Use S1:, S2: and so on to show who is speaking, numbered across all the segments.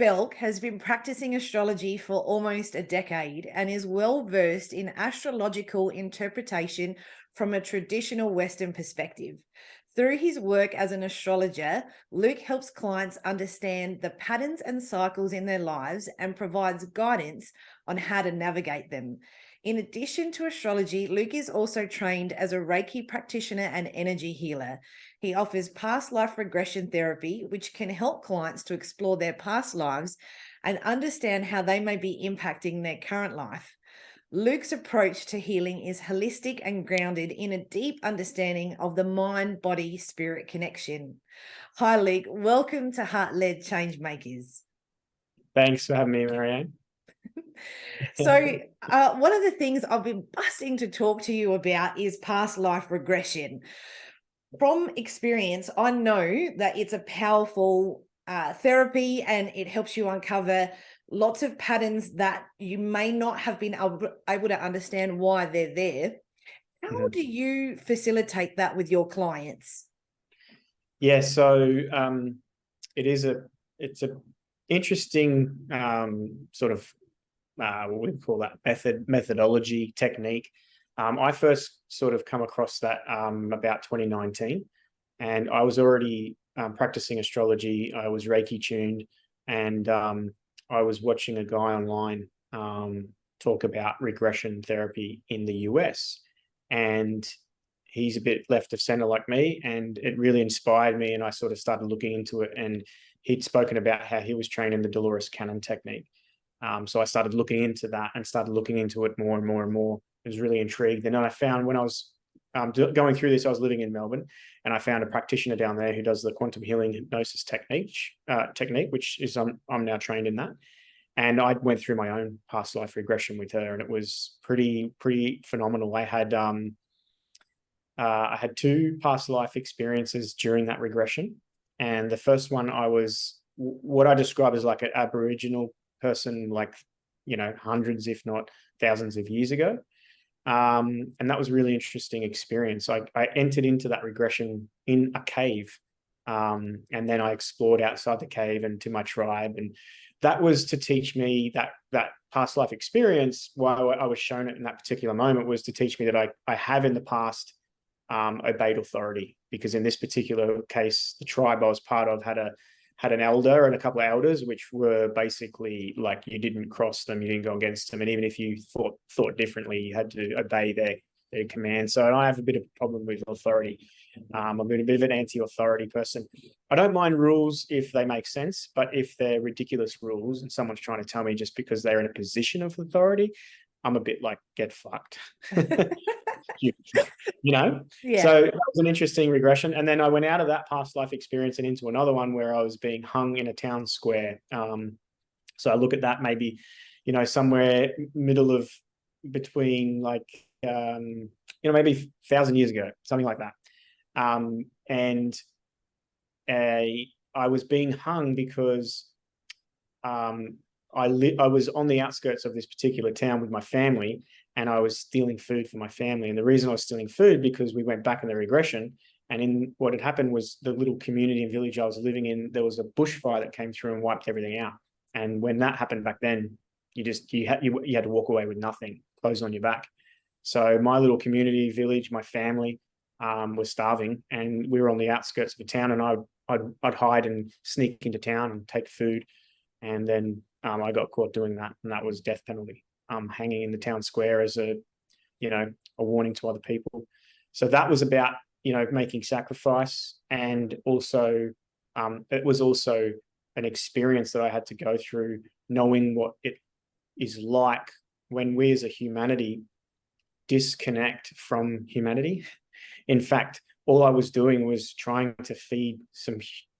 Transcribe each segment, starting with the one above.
S1: Balcke has been practicing astrology for almost a decade and is well versed in astrological interpretation from a traditional Western perspective. Through his work as an astrologer, Luke helps clients understand the patterns and cycles in their lives and provides guidance on how to navigate them. In addition to astrology, Luke is also trained as a Reiki practitioner and energy healer. He offers past life regression therapy, which can help clients to explore their past lives and understand how they may be impacting their current life. Luke's approach to healing is holistic and grounded in a deep understanding of the mind-body-spirit connection. Hi, Luke. Welcome to Heart-Led Changemakers.
S2: Thanks for having me, Maryanne.
S1: So one of the things I've been busting to talk to you about is past life regression. From experience, I know that it's a powerful therapy and it helps you uncover lots of patterns that you may not have been able to understand why they're there. How do you facilitate that with your clients?
S2: Yeah, so it's a interesting sort of what we call that methodology technique. I first sort of come across that about 2019, and I was already practicing astrology. I was Reiki tuned, and I was watching a guy online talk about regression therapy in the US, and he's a bit left of center like me, and it really inspired me, and I sort of started looking into it. And he'd spoken about how he was trained in the Dolores Cannon technique. So I started looking into that and started looking into it more and more and more. I was really intrigued. And then I found when I was going through this, I was living in Melbourne, and I found a practitioner down there who does the quantum healing hypnosis technique, which is I'm now trained in that. And I went through my own past life regression with her, and it was pretty phenomenal. I had two past life experiences during that regression, and the first one I was what I describe as like an Aboriginal person, like, hundreds if not thousands of years ago, and that was a really interesting experience. I entered into that regression in a cave, and then I explored outside the cave and to my tribe, and that was to teach me that past life experience. Why I was shown it in that particular moment was to teach me that I have in the past obeyed authority, because in this particular case, the tribe I was part of had an elder and a couple of elders, which were basically like, you didn't cross them, you didn't go against them, and even if you thought differently, you had to obey their command. So I have a bit of a problem with authority. I'm a bit of an anti-authority person. I don't mind rules if they make sense, but if they're ridiculous rules and someone's trying to tell me just because they're in a position of authority, I'm a bit like, get fucked. Yeah. So that was an interesting regression. And then I went out of that past life experience and into another one where I was being hung in a town square. So I look at that maybe, somewhere middle of between like, maybe 1,000 years ago, something like that. And I was being hung because I was on the outskirts of this particular town with my family, and I was stealing food for my family. And the reason I was stealing food, because we went back in the regression, and in what had happened was the little community and village I was living in, there was a bushfire that came through and wiped everything out. And when that happened back then, you had to walk away with nothing, clothes on your back. So my little community village, my family was starving, and we were on the outskirts of a town, and I'd hide and sneak into town and take food. And then I got caught doing that, and that was death penalty, hanging in the town square as a warning to other people. So that was about, making sacrifice. And also, it was also an experience that I had to go through, knowing what it is like when we as a humanity disconnect from humanity. In fact, all I was doing was trying to feed some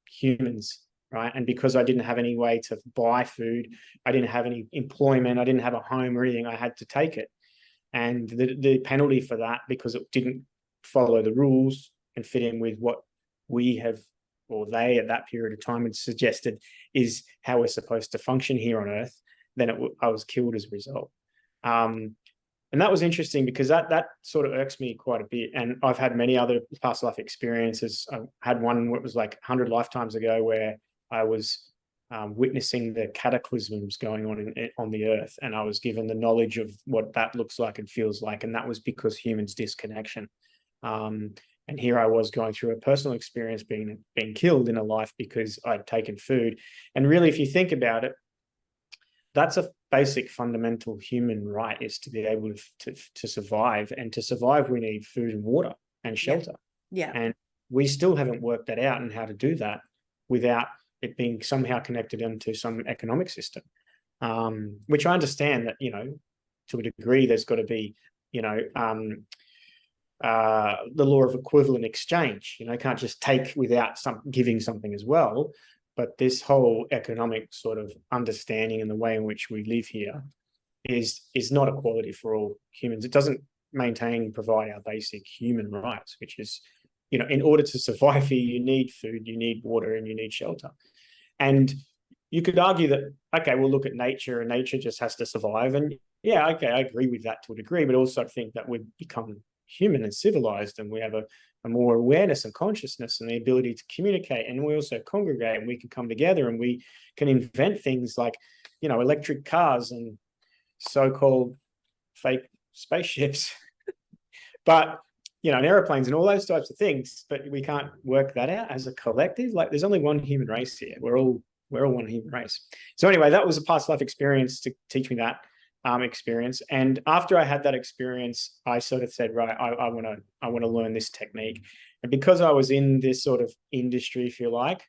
S2: humans, right? And because I didn't have any way to buy food, I didn't have any employment, I didn't have a home or anything, I had to take it. And the penalty for that, because it didn't follow the rules and fit in with what we have, or they at that period of time had suggested is how we're supposed to function here on Earth, then I was killed as a result. And that was interesting, because that sort of irks me quite a bit. And I've had many other past life experiences. I had one where it was like 100 lifetimes ago, where I was witnessing the cataclysms going on the earth, and I was given the knowledge of what that looks like and feels like, and that was because humans' disconnection. And here I was going through a personal experience being killed in a life because I'd taken food. And really, if you think about it, that's a basic fundamental human right, is to be able to survive. And to survive, we need food and water and shelter.
S1: Yeah.
S2: And we still haven't worked that out and how to do that without it being somehow connected into some economic system, which I understand that, to a degree, there's got to be, the law of equivalent exchange. Can't just take without giving something as well. But this whole economic sort of understanding and the way in which we live here is not equality for all humans. It doesn't provide our basic human rights, which is, in order to survive here, you need food, you need water, and you need shelter. And you could argue that, okay, we'll look at nature, and nature just has to survive. And yeah, okay, I agree with that to a degree, but also think that we've become human and civilized, and we have a more awareness and consciousness and the ability to communicate, and we also congregate, and we can come together, and we can invent things like, electric cars and so-called fake spaceships, but and airplanes and all those types of things. But we can't work that out as a collective. Like, there's only one human race here. We're all one human race. So anyway, that was a past life experience to teach me that experience. And after I had that experience, I sort of said, right, I want to learn this technique. And because I was in this sort of industry, if you like,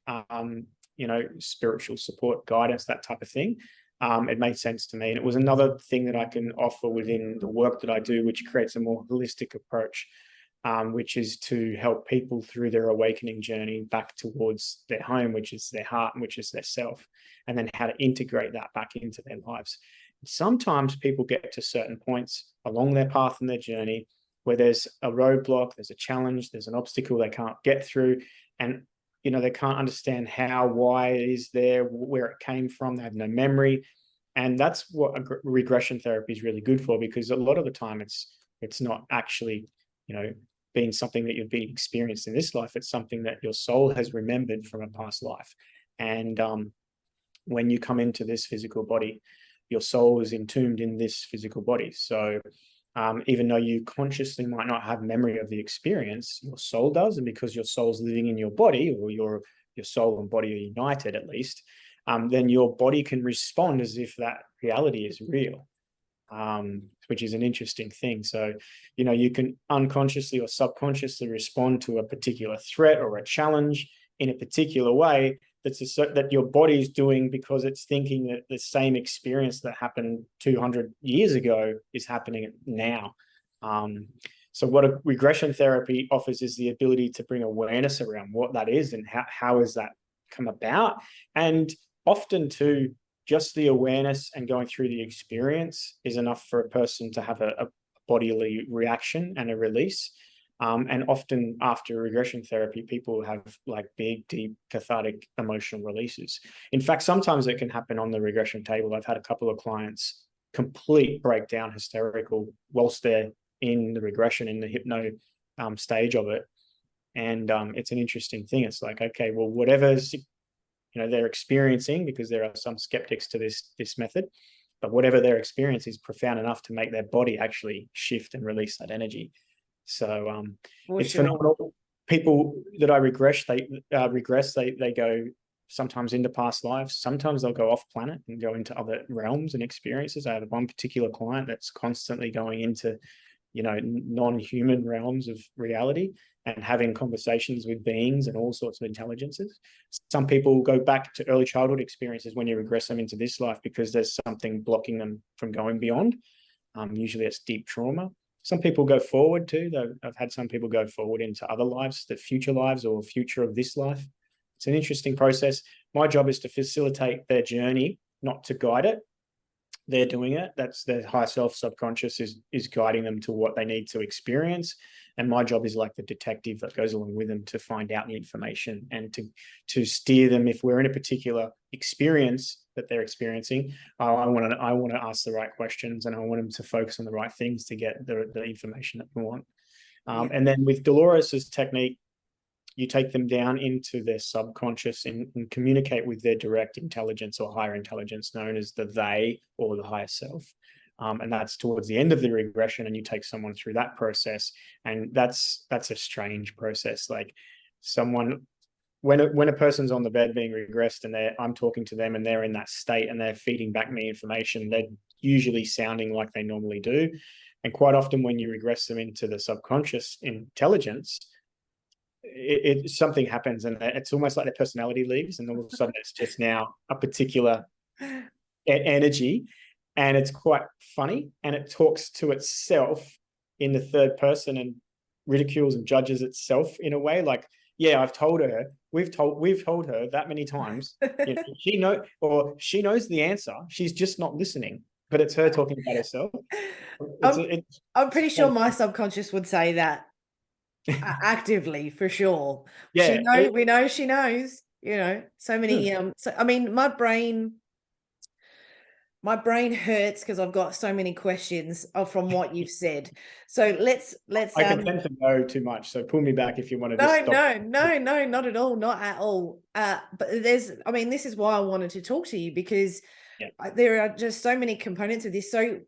S2: spiritual support, guidance, that type of thing, it made sense to me. And it was another thing that I can offer within the work that I do, which creates a more holistic approach, which is to help people through their awakening journey back towards their home, which is their heart, and which is their self, and then how to integrate that back into their lives. Sometimes people get to certain points along their path and their journey where there's a roadblock, there's a challenge, there's an obstacle they can't get through, and they can't understand how, why it is there, where it came from. They have no memory, and that's what regression therapy is really good for, because a lot of the time it's not actually being something that you've been experienced in this life. It's something that your soul has remembered from a past life, and when you come into this physical body, your soul is entombed in this physical body. So even though you consciously might not have memory of the experience, your soul does. And because your soul's living in your body, or your soul and body are united at least, then your body can respond as if that reality is real, which is an interesting thing. So, you can unconsciously or subconsciously respond to a particular threat or a challenge in a particular way that your body is doing, because it's thinking that the same experience that happened 200 years ago is happening now. So what a regression therapy offers is the ability to bring awareness around what that is and how has that come about. And often too, just the awareness and going through the experience is enough for a person to have a bodily reaction and a release. And often after regression therapy, people have like big, deep, cathartic emotional releases. In fact, sometimes it can happen on the regression table. I've had a couple of clients complete breakdown, hysterical, whilst they're in the regression, in the hypno stage of it. And it's an interesting thing. It's like, okay, well, whatever's they're experiencing, because there are some skeptics to this method, but whatever their experience is profound enough to make their body actually shift and release that energy. So it's phenomenal. People that I regress, they go sometimes into past lives. Sometimes they'll go off planet and go into other realms and experiences. I have one particular client that's constantly going into, non-human realms of reality and having conversations with beings and all sorts of intelligences. Some people go back to early childhood experiences when you regress them into this life because there's something blocking them from going beyond. Usually it's deep trauma. Some people go forward too. I've had some people go forward into other lives, the future lives or future of this life. It's an interesting process. My job is to facilitate their journey, not to guide it. They're doing it. That's their higher self, subconscious is guiding them to what they need to experience. And my job is like the detective that goes along with them to find out the information and to steer them. If we're in a particular experience that they're experiencing, I want to ask the right questions, and I want them to focus on the right things to get the information that we want. And then with Dolores's technique, you take them down into their subconscious and communicate with their direct intelligence or higher intelligence, known as the they or the higher self. And that's towards the end of the regression, and you take someone through that process, and that's a strange process. Like someone, when a person's on the bed being regressed and I'm talking to them and they're in that state and they're feeding back me information, they're usually sounding like they normally do. And quite often when you regress them into the subconscious intelligence, something happens, and it's almost like their personality leaves, and all of a sudden it's just now a particular energy. And it's quite funny, and it talks to itself in the third person and ridicules and judges itself in a way. Like, yeah, I've told her, we've told her that many times. You know, she knows the answer. She's just not listening. But it's her talking about herself.
S1: I'm pretty sure my subconscious would say that actively, for sure.
S2: Yeah,
S1: we know she knows. You know, so many. So I mean, my brain hurts because I've got so many questions from what you've said. So let's.
S2: I can tend to know too much, so pull me back if you want to.
S1: No, not at all, not at all. But this is why I wanted to talk to you, because there are just so many components of this. So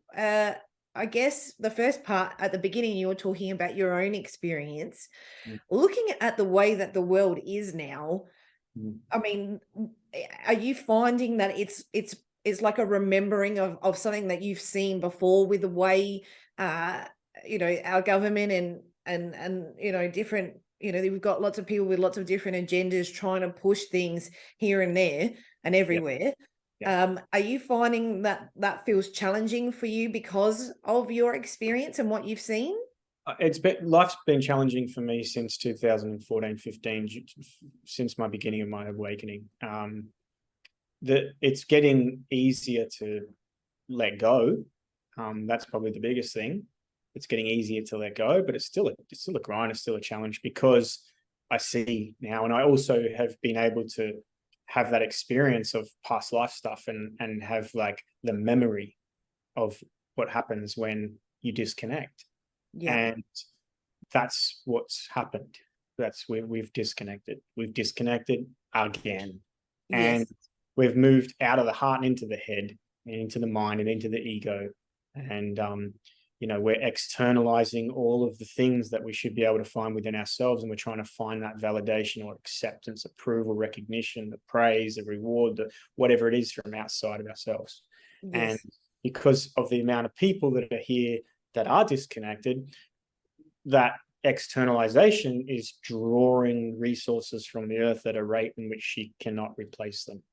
S1: I guess the first part at the beginning, you were talking about your own experience, looking at the way that the world is now. I mean, are you finding that it's like a remembering of something that you've seen before, with the way our government and different, we've got lots of people with lots of different agendas trying to push things here and there and everywhere. Are you finding that feels challenging for you because of your experience and what you've seen?
S2: Life's been challenging for me since 2014, 15, since my beginning of my awakening. It's getting easier to let go. That's probably the biggest thing. It's getting easier to let go, but it's still a grind. It's still a challenge, because I see now, and I also have been able to have that experience of past life stuff and have like the memory of what happens when you disconnect. And that's what's happened. That's where we've disconnected. We've disconnected again. And we've moved out of the heart and into the head and into the mind and into the ego. And, we're externalizing all of the things that we should be able to find within ourselves. And we're trying to find that validation or acceptance, approval, recognition, the praise, the reward, whatever it is from outside of ourselves. And because of the amount of people that are here that are disconnected, that externalization is drawing resources from the earth at a rate in which she cannot replace them.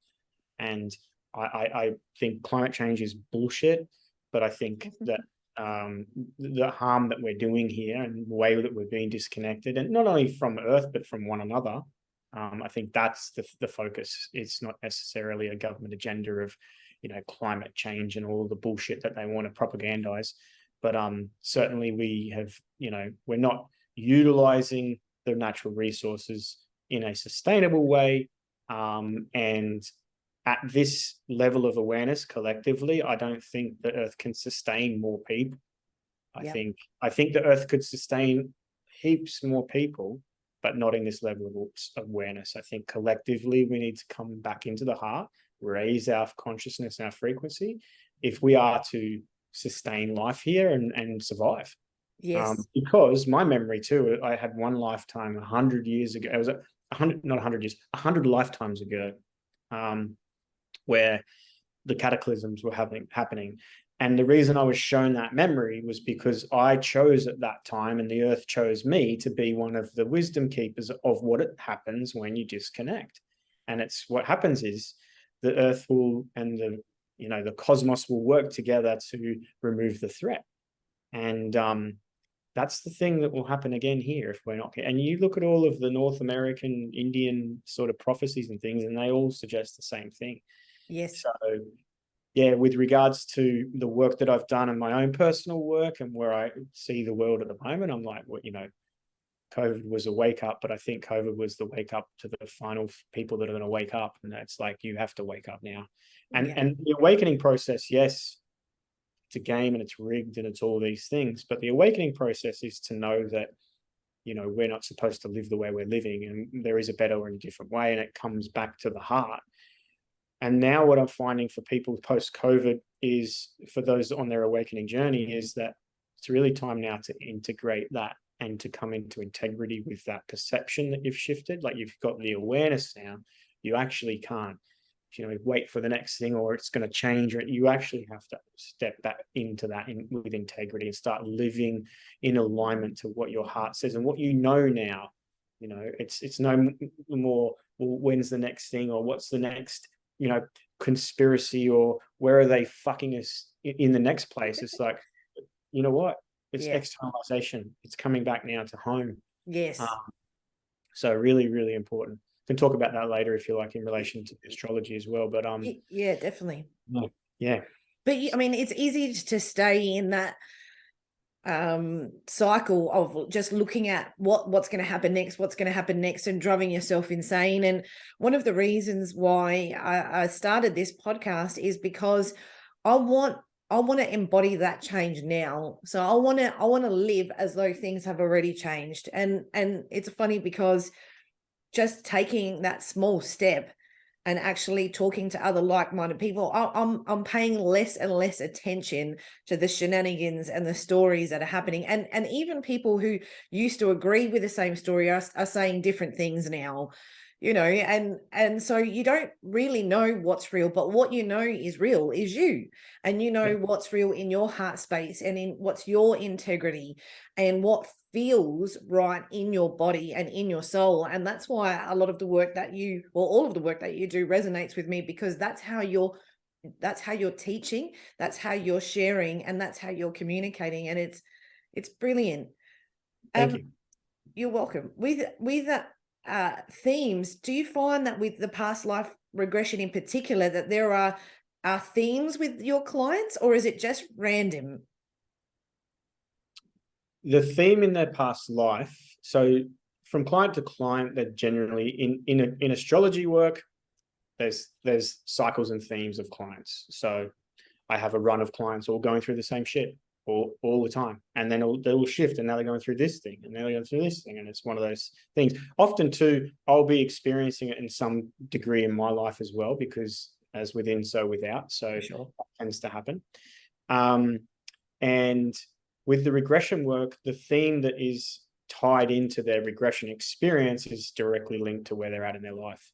S2: And I think climate change is bullshit, but I think that the harm that we're doing here and the way that we're being disconnected, and not only from earth but from one another, I think that's the focus. It's not necessarily a government agenda of climate change and all the bullshit that they want to propagandize, but certainly we have, we're not utilizing the natural resources in a sustainable way, and at this level of awareness collectively, I don't think the earth can sustain more people. I think the earth could sustain heaps more people, but not in this level of awareness. I think collectively we need to come back into the heart, raise our consciousness and our frequency if we are to sustain life here and survive. Because my memory too, I had one lifetime 100 years ago. It was 100 lifetimes ago, where the cataclysms were happening. And the reason I was shown that memory was because I chose at that time, and the earth chose me to be one of the wisdom keepers of what happens when you disconnect. And it's what happens is the earth will, and the cosmos will work together to remove the threat. And that's the thing that will happen again here if we're not. And you look at all of the North American, Indian sort of prophecies and things, and they all suggest the same thing. So, with regards to the work that I've done and my own personal work and where I see the world at the moment, I'm like, COVID was a wake up, but I think COVID was the wake up to the final people that are going to wake up. And that's like, you have to wake up now. And the awakening process, yes, it's a game and it's rigged and it's all these things, but the awakening process is to know that we're not supposed to live the way we're living, and there is a better or a different way, and it comes back to the heart. And now what I'm finding for people post-COVID is, for those on their awakening journey, is that it's really time now to integrate that and to come into integrity with that perception that you've shifted. Like, you've got the awareness now, you actually can't, wait for the next thing, or it's going to change, or you actually have to step back into that with integrity and start living in alignment to what your heart says and what now. It's no more, well, when's the next thing, or what's the next conspiracy, or where are they fucking us in the next place. It's like, you know what, it's externalization. It's coming back now to home.
S1: Yes.
S2: So really, really important. We can talk about that later if you like, in relation to astrology as well. But
S1: yeah, definitely.
S2: Yeah.
S1: But I mean, it's easy to stay in that cycle of just looking at what's going to happen next, and driving yourself insane. And one of the reasons why I started this podcast is because I want to embody that change now. So I want to live as though things have already changed. And it's funny because just taking that small step and actually talking to other like-minded people, I'm paying less and less attention to the shenanigans and the stories that are happening. And even people who used to agree with the same story are saying different things now, and so you don't really know what's real, but what is real is you, and what's real in your heart space, and in what's your integrity, and what feels right in your body and in your soul. And that's why a lot of the work that all of the work that you do resonates with me, because that's how you're teaching, that's how you're sharing, and that's how you're communicating. And it's brilliant.
S2: Thank you.
S1: You're welcome. With themes, do you find that with the past life regression in particular, that there are themes with your clients, or is it just random?
S2: The theme in their past life, so from client to client, they're generally in astrology work, there's cycles and themes of clients. So I have a run of clients all going through the same shit all the time, and then they will shift, and now they're going through this thing, and now they're going through this thing, and it's one of those things. Often too, I'll be experiencing it in some degree in my life as well, because as within, so without. So
S1: Sure.
S2: that tends to happen. And with the regression work, the theme that is tied into their regression experience is directly linked to where they're at in their life.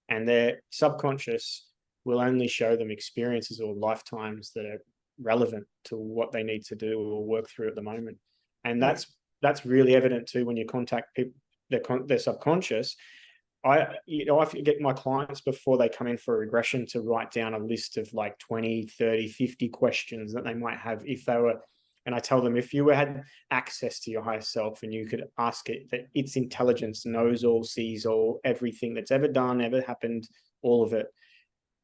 S2: And their subconscious will only show them experiences or lifetimes that are relevant to what they need to do or work through at the moment. And that's really evident too when you contact people, their subconscious. I get my clients, before they come in for a regression, to write down a list of like 20, 30, 50 questions that they might have if they were. And I tell them, if you had access to your higher self and you could ask it, that its intelligence knows all, sees all, everything that's ever done, ever happened, all of it,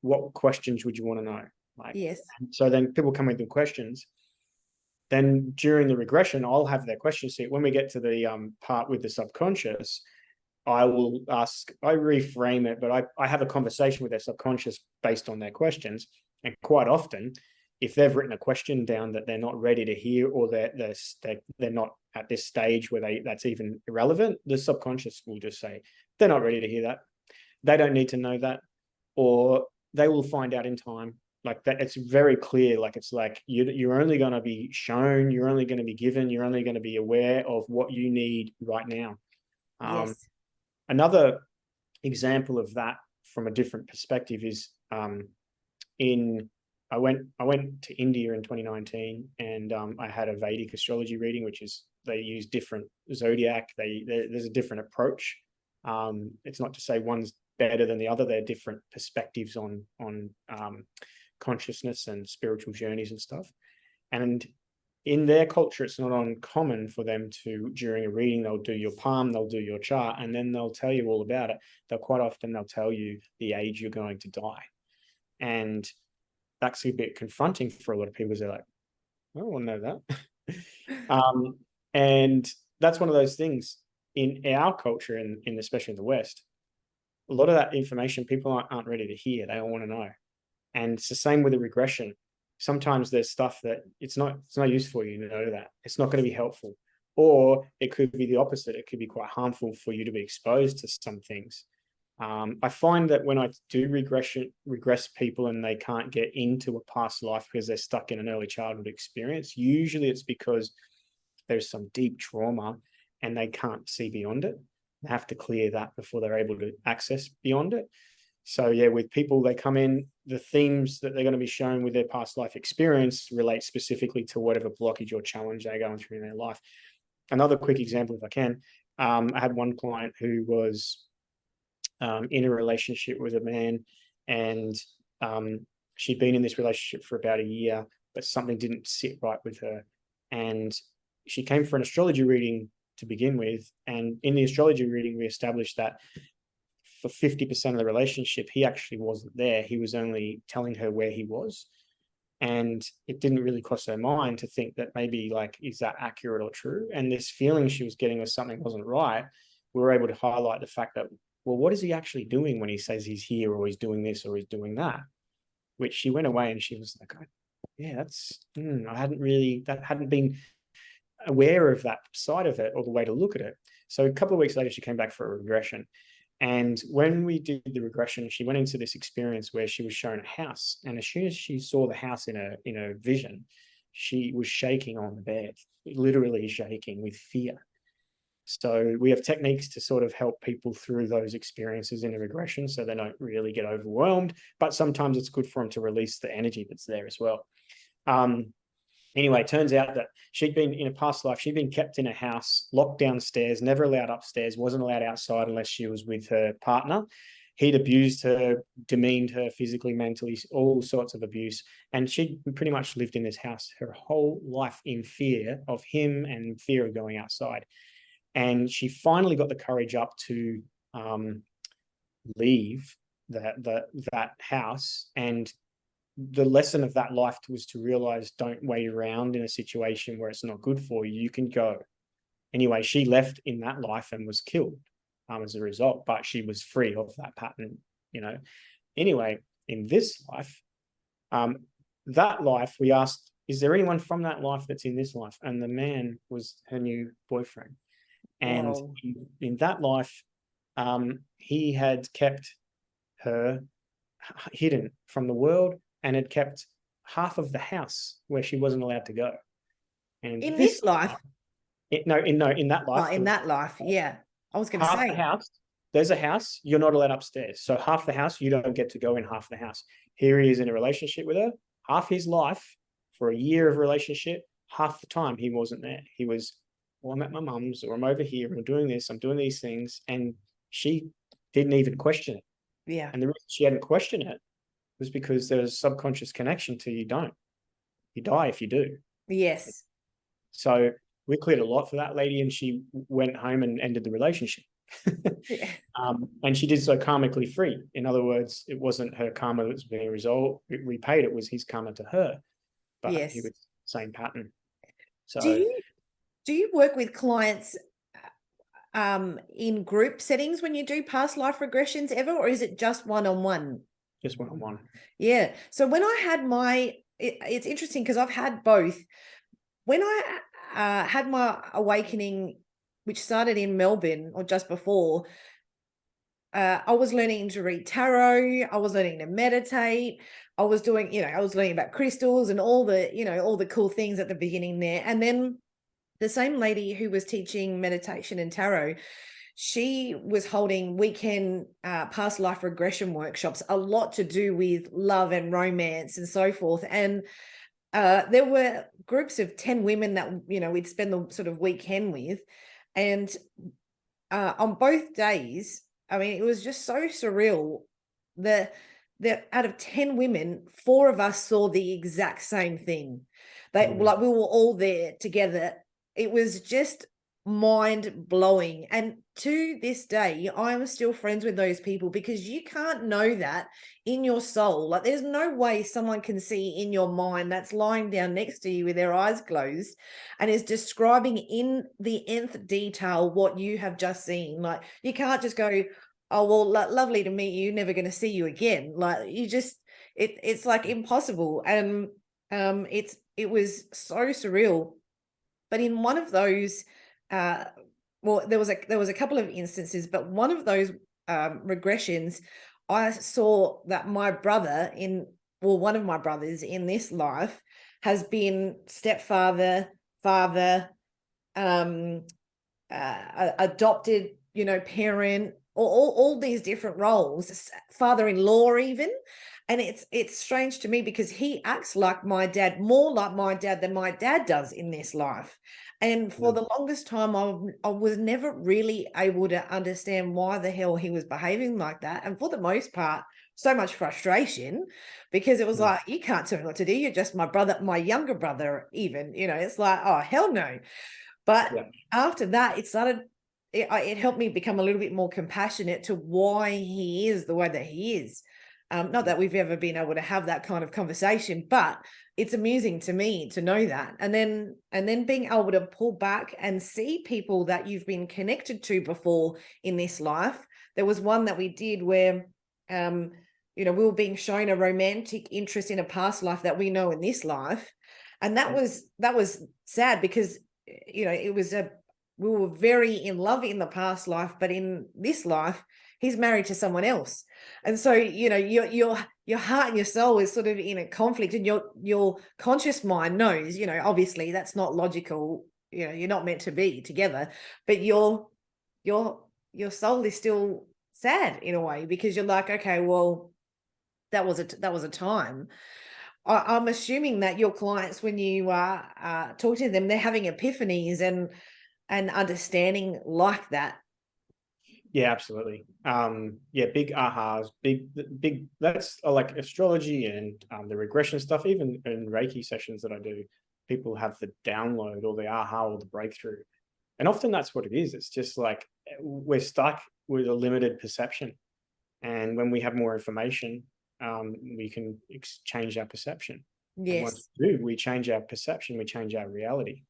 S2: what questions would you want to know?
S1: Yes.
S2: So then people come with the questions. Then during the regression, I'll have their question sheet. When we get to the part with the subconscious, I will ask, I reframe it, but I have a conversation with their subconscious based on their questions. And quite often, if they've written a question down that they're not ready to hear, or they're not at this stage where that's even irrelevant, the subconscious will just say, they're not ready to hear that. They don't need to know that, or they will find out in time. Like that, it's very clear. Like, it's like you're only going to be shown, you're only going to be given, you're only going to be aware of what you need right now.
S1: Yes.
S2: Another example of that from a different perspective is I went to India in 2019, and I had a Vedic astrology reading, which is, they use different zodiac. There's a different approach. It's not to say one's better than the other. They're different perspectives on consciousness and spiritual journeys and stuff. And in their culture, it's not uncommon for them to, during a reading, they'll do your palm, they'll do your chart, and then they'll tell you all about it. Quite often they'll tell you the age you're going to die. And that's a bit confronting for a lot of people, because they're like, I don't want to know that. And that's one of those things in our culture, and especially in the West, a lot of that information people aren't ready to hear. They don't want to know. And it's the same with the regression. Sometimes there's stuff that it's not useful, that it's not going to be helpful, or it could be the opposite. It could be quite harmful for you to be exposed to some things. I find that when I do regress people and they can't get into a past life because they're stuck in an early childhood experience, usually it's because there's some deep trauma and they can't see beyond it. They have to clear that before they're able to access beyond it. So yeah, with people, they come in, the themes that they're going to be shown with their past life experience relate specifically to whatever blockage or challenge they're going through in their life. Another quick example, if I can, I had one client who was in a relationship with a man, and she'd been in this relationship for about a year, but something didn't sit right with her. And she came for an astrology reading to begin with. And in the astrology reading, we established that for 50% of the relationship, he actually wasn't there. He was only telling her where he was. And it didn't really cross her mind to think that maybe, like, is that accurate or true? And this feeling she was getting was something wasn't right. We were able to highlight the fact that, well, what is he actually doing when he says he's here, or he's doing this, or he's doing that? Which she went away and she was like, yeah, that's, I hadn't been aware of that side of it or the way to look at it. So a couple of weeks later, she came back for a regression. And when we did the regression, she went into this experience where she was shown a house. And as soon as she saw the house in a vision, she was shaking on the bed, literally shaking with fear. So we have techniques to sort of help people through those experiences in a regression so they don't really get overwhelmed, but sometimes it's good for them to release the energy that's there as well. Anyway, it turns out that she'd been in a past life, she'd been kept in a house, locked downstairs, never allowed upstairs, wasn't allowed outside unless she was with her partner. He'd abused her, demeaned her physically, mentally, all sorts of abuse. And she'd pretty much lived in this house her whole life in fear of him and fear of going outside. And she finally got the courage up to leave that house. And the lesson of that life was to realize, don't wait around in a situation where it's not good for you. You can go. Anyway, she left in that life and was killed as a result, but she was free of that pattern, Anyway, in this life, that life, we asked, is there anyone from that life that's in this life? And the man was her new boyfriend. And in that life, he had kept her hidden from the world and had kept half of the house where she wasn't allowed to go. And
S1: in this life?
S2: In that life.
S1: Oh, in that life, yeah. I was going to say.
S2: Half the house, there's a house, you're not allowed upstairs. So half the house, you don't get to go in half the house. Here he is in a relationship with her. Half his life, for a year of relationship, half the time he wasn't there. He was, well, I'm at my mum's, or I'm over here, I'm doing this, I'm doing these things. And she didn't even question it.
S1: Yeah.
S2: And the reason she hadn't questioned it was because there's a subconscious connection to you die if you do.
S1: Yes.
S2: So we cleared a lot for that lady, and she went home and ended the relationship.
S1: Yeah.
S2: And she did so karmically free. In other words, it wasn't her karma that was being repaid, it was his karma to her. But
S1: yes.
S2: He was the same pattern. So
S1: do you work with clients in group settings when you do past life regressions ever, or is it just one-on-one?
S2: Just one-on-one.
S1: Yeah. So when I had it's interesting because I've had both. When I had my awakening, which started in Melbourne or just before, I was learning to read tarot. I was learning to meditate. I was doing, I was learning about crystals and all the cool things at the beginning there. And then the same lady who was teaching meditation and tarot, she was holding weekend past life regression workshops, a lot to do with love and romance and so forth. And there were groups of 10 women that, we'd spend the sort of weekend with. And on both days, I mean, it was just so surreal that out of 10 women, 4 of us saw the exact same thing. Like we were all there together. It was just mind-blowing. And to this day, I'm still friends with those people because you can't know that in your soul. Like, there's no way someone can see in your mind that's lying down next to you with their eyes closed and is describing in the nth detail what you have just seen. Like, you can't just go, oh, well, lovely to meet you, never going to see you again. Like, you just, it's like impossible. And it was so surreal. But in one of those well, there was a couple of instances, but one of those regressions, I saw that my brother one of my brothers in this life has been stepfather, father, adopted, parent, all these different roles, father-in-law even. And it's strange to me because he acts like my dad, more like my dad than my dad does in this life. And for the longest time, I was never really able to understand why the hell he was behaving like that. And for the most part, so much frustration, because it was like, you can't tell me what to do. You're just my brother, my younger brother, even, it's like, oh, hell no. But after that, it helped me become a little bit more compassionate to why he is the way that he is. Not that we've ever been able to have that kind of conversation, but it's amusing to me to know that. And then being able to pull back and see people that you've been connected to before in this life. There was one that we did where, we were being shown a romantic interest in a past life that we know in this life. And that was sad because, we were very in love in the past life, but in this life, he's married to someone else. And so, your heart and your soul is sort of in a conflict, and your conscious mind knows, obviously that's not logical. You're not meant to be together, but your soul is still sad in a way, because you're like, okay, well, that was a time. I'm assuming that your clients, when you talk to them, they're having epiphanies and understanding like that.
S2: Yeah, absolutely. Big ahas, big. That's like astrology and the regression stuff. Even in Reiki sessions that I do, people have the download or the aha or the breakthrough, and often that's what it is. It's just like we're stuck with a limited perception, and when we have more information, we can change our perception.
S1: Yes.
S2: And once we do, we change our perception, we change our reality.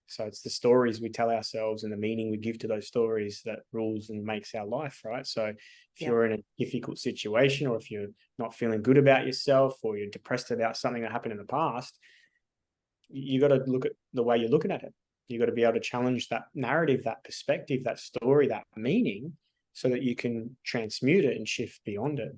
S2: So it's the stories we tell ourselves and the meaning we give to those stories that rules and makes our life, right? So if you're in a difficult situation, or if you're not feeling good about yourself, or you're depressed about something that happened in the past, you got to look at the way you're looking at it. You got to be able to challenge that narrative, that perspective, that story, that meaning, so that you can transmute it and shift beyond it.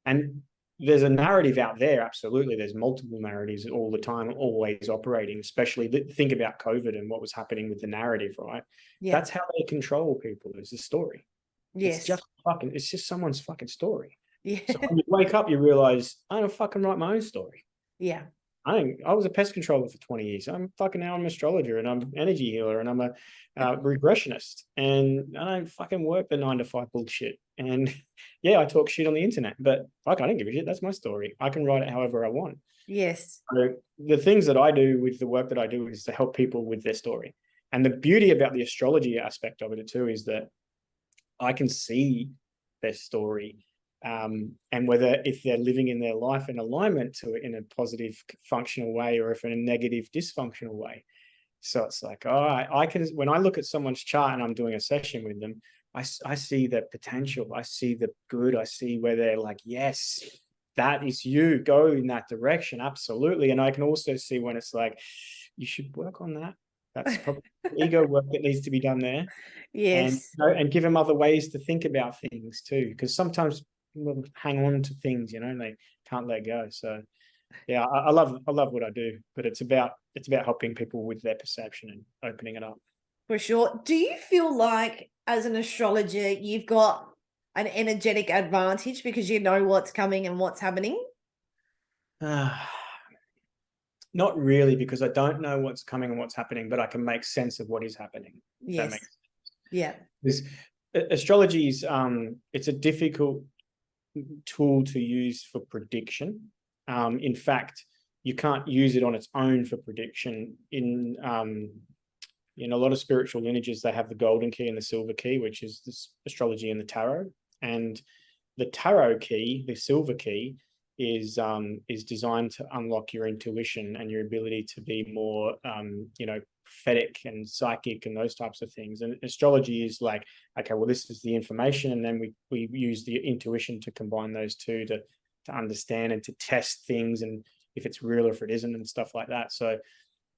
S2: And there's a narrative out there, absolutely. There's multiple narratives all the time, always operating, especially think about COVID and what was happening with the narrative, right? Yeah. That's how they control people, is the story.
S1: Yes.
S2: It's just someone's fucking story.
S1: Yeah.
S2: So when you wake up, you realize, I don't fucking write my own story.
S1: Yeah.
S2: I was a pest controller for 20 years. I'm an astrologer, and I'm an energy healer, and I'm a regressionist, and I don't fucking work the 9-to-5 bullshit. And yeah, I talk shit on the internet, but fuck, I don't give a shit. That's my story. I can write it however I want.
S1: Yes.
S2: So the things that I do with the work that I do is to help people with their story. And the beauty about the astrology aspect of it too is that I can see their story. And if they're living in their life in alignment to it in a positive functional way, or if in a negative dysfunctional way. So it's like, I can, when I look at someone's chart and I'm doing a session with them, I see the potential, I see the good, I see where they're like, yes, that is you, go in that direction, absolutely. And I can also see when it's like, you should work on that. That's probably ego work that needs to be done there.
S1: Yes.
S2: And give them other ways to think about things too, because sometimes people hang on to things, and they can't let go. So yeah, I love what I do, but it's about helping people with their perception and opening it up.
S1: For sure. Do you feel like as an astrologer, you've got an energetic advantage because you know what's coming and what's happening?
S2: Not really, because I don't know what's coming and what's happening, but I can make sense of what is happening.
S1: Yes.
S2: That makes sense.
S1: Yeah.
S2: This astrology is it's a difficult tool to use for prediction. In fact, you can't use it on its own for prediction. In a lot of spiritual lineages, they have the golden key and the silver key, which is this astrology and the tarot. And the tarot key, the silver key, is designed to unlock your intuition and your ability to be more, prophetic and psychic and those types of things. And astrology is like, okay, well, this is the information, and then we use the intuition to combine those two to understand and to test things, and if it's real or if it isn't, and stuff like that. So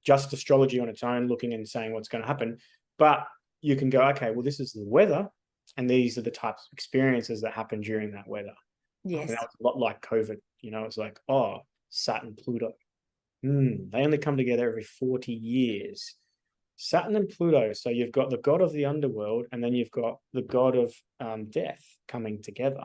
S2: just astrology on its own, looking and saying what's going to happen. But you can go, okay, well, this is the weather, and these are the types of experiences that happen during that weather.
S1: Yes.
S2: And that was a lot like COVID. It's like, oh, Saturn, Pluto. They only come together every 40 years. Saturn and Pluto. So you've got the god of the underworld, and then you've got the god of death coming together.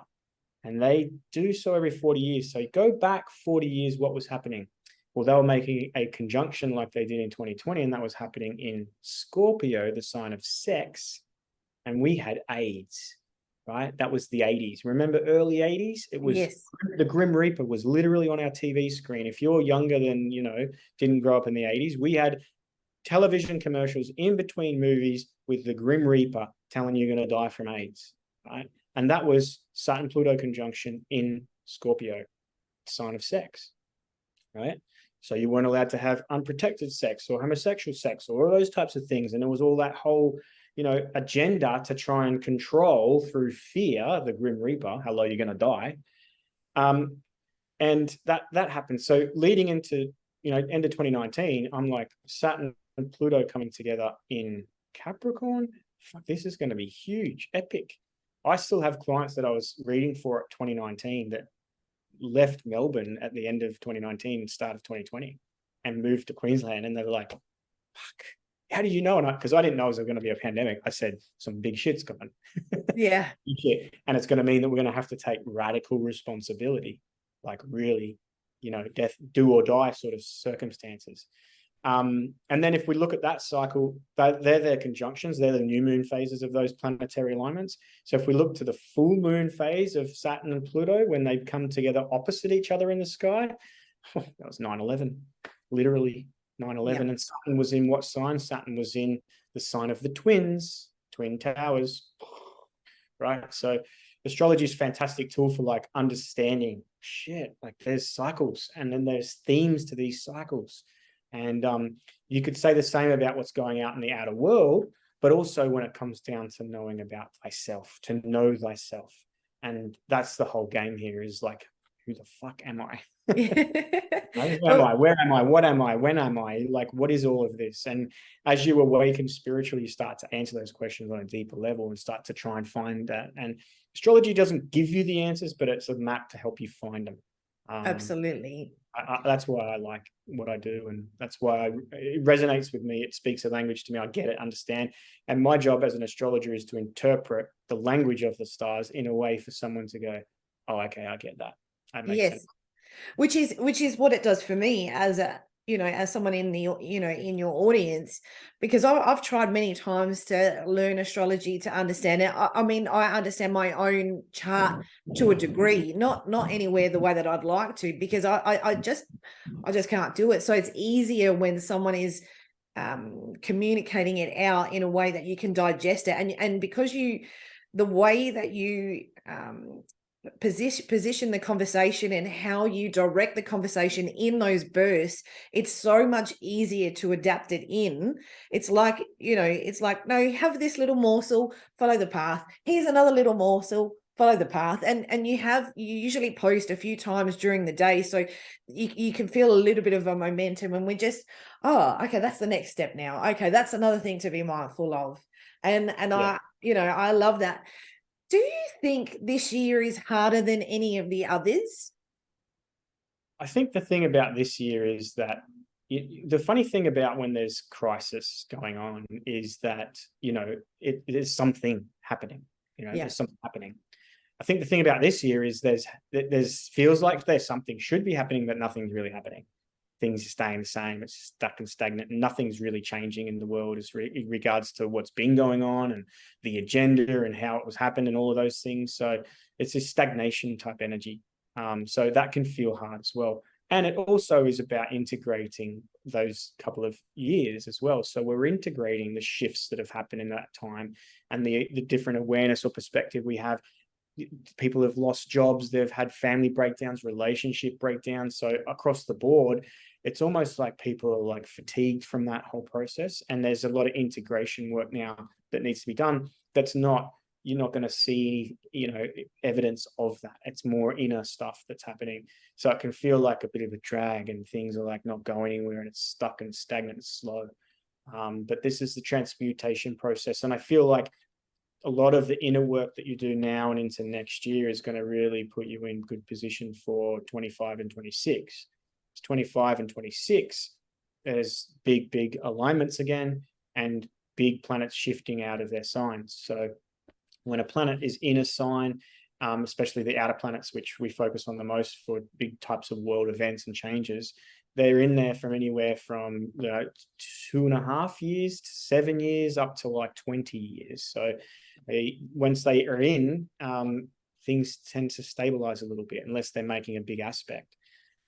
S2: And they do so every 40 years. So you go back 40 years, what was happening? Well, they were making a conjunction like they did in 2020, and that was happening in Scorpio, the sign of sex. And we had AIDS, right? That was the 80s. Remember early 80s? It was,
S1: yes.
S2: The Grim Reaper was literally on our TV screen. If you're younger than, didn't grow up in the 80s, we had television commercials in between movies with the Grim Reaper telling you're going to die from AIDS, right? And that was Saturn-Pluto conjunction in Scorpio, sign of sex, right? So you weren't allowed to have unprotected sex or homosexual sex or all those types of things. And it was all that whole, agenda to try and control through fear, the Grim Reaper, hello, you're going to die. And that happened. So leading into, end of 2019, I'm like, Saturn and Pluto coming together in Capricorn. Fuck, this is going to be huge, epic. I still have clients that I was reading for at 2019 that left Melbourne at the end of 2019, start of 2020, and moved to Queensland. And they were like, fuck, how do you know? And because I didn't know it was going to be a pandemic, I said, some big shit's coming.
S1: Yeah.
S2: And it's going to mean that we're going to have to take radical responsibility, like really, death, do or die sort of circumstances. And then if we look at that cycle, they're their conjunctions, they're the new moon phases of those planetary alignments. So if we look to the full moon phase of Saturn and Pluto, when they come together opposite each other in the sky, that was 9/11, literally 9/11.
S1: Yeah.
S2: And Saturn was in what sign? Saturn was in the sign of the twins, Twin Towers, right? So astrology is a fantastic tool for like understanding shit, like there's cycles and then there's themes to these cycles. And you could say the same about what's going out in the outer world, but also when it comes down to knowing about thyself, to know thyself. And that's the whole game here, is like, who the fuck am I? Who am I? Where am I? What am I? When am I? Like, what is all of this? And as you awaken spiritually, you start to answer those questions on a deeper level and start to try and find that. And astrology doesn't give you the answers, but it's a map to help you find them.
S1: Absolutely.
S2: That's why I like what I do, and that's why it resonates with me. It speaks a language to me. I get it, understand. And my job as an astrologer is to interpret the language of the stars in a way for someone to go, oh, okay, I get that. That makes sense.
S1: Which is what it does for me as a, as someone in the, in your audience, because I've tried many times to learn astrology, to understand it. I mean, I understand my own chart to a degree, not anywhere the way that I'd like to, because I just can't do it. So it's easier when someone is communicating it out in a way that you can digest it. And because the way that you position the conversation and how you direct the conversation in those bursts, it's so much easier to adapt it in. It's like, no, have this little morsel, follow the path. Here's another little morsel, follow the path. And you usually post a few times during the day, so you can feel a little bit of a momentum, and we just, oh, okay, that's the next step now. Okay, that's another thing to be mindful of. And yeah. I love that. Do you think this year is harder than any of the others?
S2: I think the thing about this year is that the funny thing about when there's crisis going on is that, there's something happening, there's something happening. I think the thing about this year is there's feels like there's something should be happening, but nothing's really happening. Things are staying the same. It's stuck and stagnant. Nothing's really changing in the world in regards to what's been going on and the agenda and how it was happened and all of those things. So it's a stagnation type energy. So that can feel hard as well. And it also is about integrating those couple of years as well. So we're integrating the shifts that have happened in that time and the different awareness or perspective we have. People have lost jobs, they've had family breakdowns, relationship breakdowns. So across the board, it's almost like people are like fatigued from that whole process. And there's a lot of integration work now that needs to be done. That's not, you're not going to see, evidence of that. It's more inner stuff that's happening. So it can feel like a bit of a drag, and things are like not going anywhere, and it's stuck and stagnant and slow. But this is the transmutation process. And I feel like a lot of the inner work that you do now and into next year is going to really put you in good position for 25 and 26. It's 25 and 26, there's big alignments again, and big planets shifting out of their signs. So when a planet is in a sign, especially the outer planets, which we focus on the most for big types of world events and changes, they're in there from anywhere from 2.5 years to 7 years up to like 20 years. So once they are in, things tend to stabilize a little bit unless they're making a big aspect.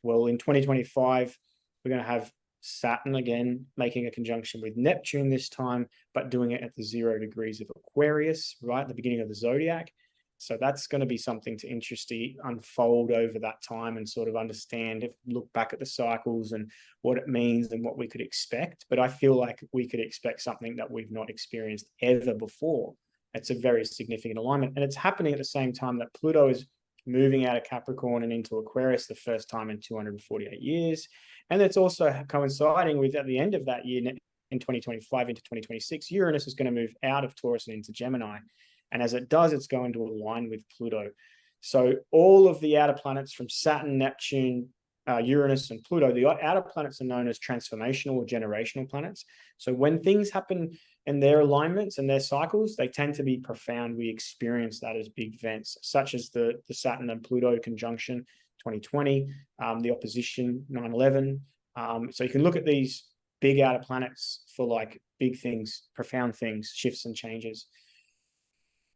S2: Well, in 2025, we're going to have Saturn again making a conjunction with Neptune this time, but doing it at the 0 degrees of Aquarius, right at the beginning of the zodiac. So that's going to be something to interestingly unfold over that time and sort of understand, look back at the cycles and what it means and what we could expect. But I feel like we could expect something that we've not experienced ever before. It's a very significant alignment. And it's happening at the same time that Pluto is moving out of Capricorn and into Aquarius the first time in 248 years. And it's also coinciding with, at the end of that year, in 2025 into 2026, Uranus is going to move out of Taurus and into Gemini. And as it does, it's going to align with Pluto. So all of the outer planets from Saturn, Neptune, Uranus, and Pluto, the outer planets are known as transformational or generational planets. So when things happen in their alignments and their cycles, they tend to be profound. We experience that as big events, such as the Saturn and Pluto conjunction, 2020, the opposition, 9/11. So you can look at these big outer planets for like big things, profound things, shifts and changes.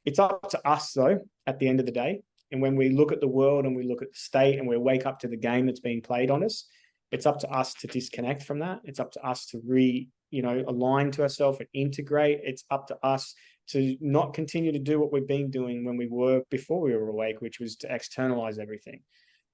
S2: It's up to us, though, at the end of the day. And when we look at the world and we look at the state and we wake up to the game that's being played on us, it's up to us to disconnect from that. It's up to us to align to ourselves and integrate. It's up to us to not continue to do what we've been doing when we were before we were awake, which was to externalize everything.